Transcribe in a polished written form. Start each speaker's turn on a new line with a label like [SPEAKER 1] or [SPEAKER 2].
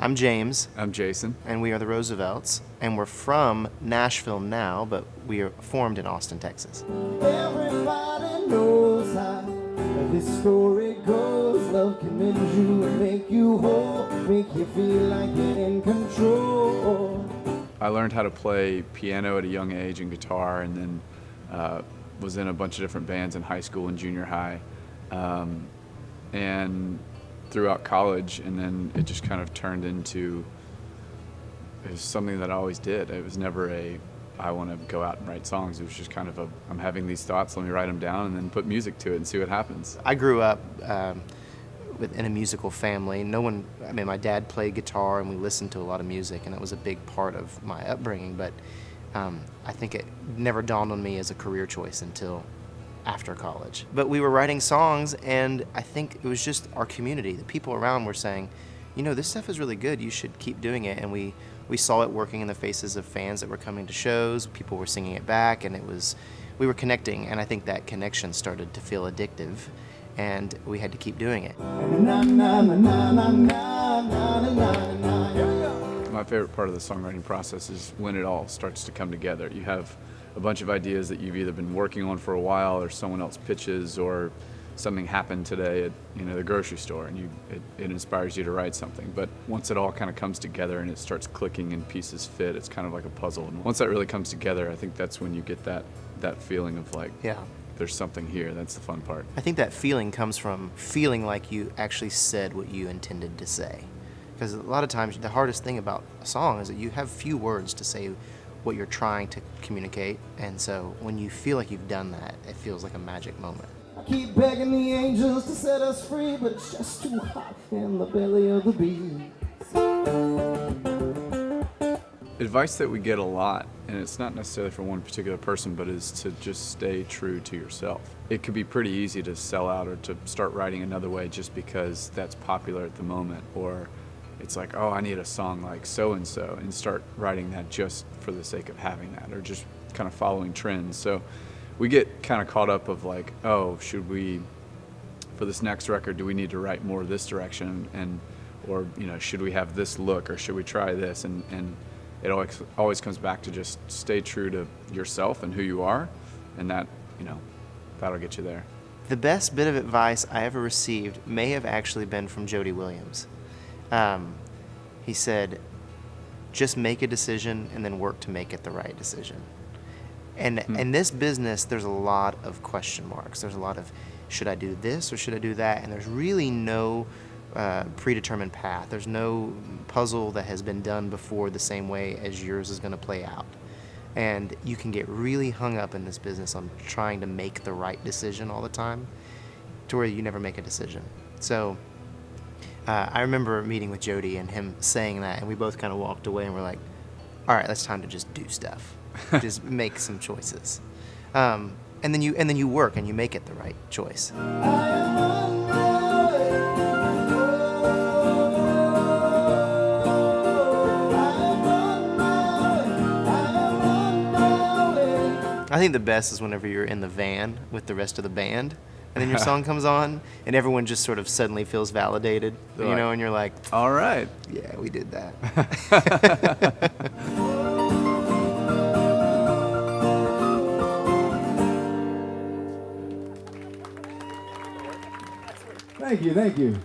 [SPEAKER 1] I'm James.
[SPEAKER 2] I'm Jason.
[SPEAKER 1] And we are the Roosevelts. And we're from Nashville now, but we are formed in Austin, Texas.
[SPEAKER 3] Everybody knows how this story goes. Love can mend you and make you whole, make you feel like you're in control.
[SPEAKER 2] I learned how to play piano at a young age and guitar, and then was in a bunch of different bands in high school and junior high, and throughout college, and then it just kind of turned into, it was something that I always did. It was never I want to go out and write songs. It was just kind of I'm having these thoughts, let me write them down and then put music to it and see what happens.
[SPEAKER 1] I grew up in a musical family. My dad played guitar and we listened to a lot of music, and that was a big part of my upbringing, but I think it never dawned on me as a career choice until after college. But we were writing songs, and I think it was just our community. The people around were saying, this stuff is really good, you should keep doing it. And we saw it working in the faces of fans that were coming to shows. People were singing it back, and we were connecting, and I think that connection started to feel addictive, and we had to keep doing it.
[SPEAKER 2] My favorite part of the songwriting process is when it all starts to come together. You have a bunch of ideas that you've either been working on for a while, or someone else pitches, or something happened today at the grocery store, and it inspires you to write something. But once it all kind of comes together and it starts clicking and pieces fit, it's kind of like a puzzle. And once that really comes together, I think that's when you get that feeling of like,
[SPEAKER 1] yeah,
[SPEAKER 2] there's something here. That's the fun part.
[SPEAKER 1] I think that feeling comes from feeling like you actually said what you intended to say. Because a lot of times the hardest thing about a song is that you have few words to say what you're trying to communicate, and so when you feel like you've done that, it feels like a magic moment.
[SPEAKER 3] I keep begging the angels to set us free, but it's just too hot in the belly of the beast.
[SPEAKER 2] Advice that we get a lot, and it's not necessarily for one particular person, but is to just stay true to yourself. It could be pretty easy to sell out or to start writing another way just because that's popular at the moment, or it's like, oh, I need a song like so-and-so, and start writing that just for the sake of having that, or just kind of following trends. So we get kind of caught up of like, oh, should we, for this next record, do we need to write more this direction, or should we have this look, or should we try this? And it always comes back to just stay true to yourself and who you are, and that, that'll get you there.
[SPEAKER 1] The best bit of advice I ever received may have actually been from Jody Williams. He said, just make a decision and then work to make it the right decision. And in this business, there's a lot of question marks. There's a lot of, should I do this or should I do that? And there's really no predetermined path. There's no puzzle that has been done before the same way as yours is going to play out. And you can get really hung up in this business on trying to make the right decision all the time to where you never make a decision. So I remember meeting with Jody and him saying that, and we both kind of walked away and we're like, all right, it's time to just do stuff. Just make some choices. And then you work and you make it the right choice. I think the best is whenever you're in the van with the rest of the band, and then your song comes on, and everyone just sort of suddenly feels validated, and you're like,
[SPEAKER 2] all right.
[SPEAKER 1] Yeah, we did that.
[SPEAKER 3] Thank you.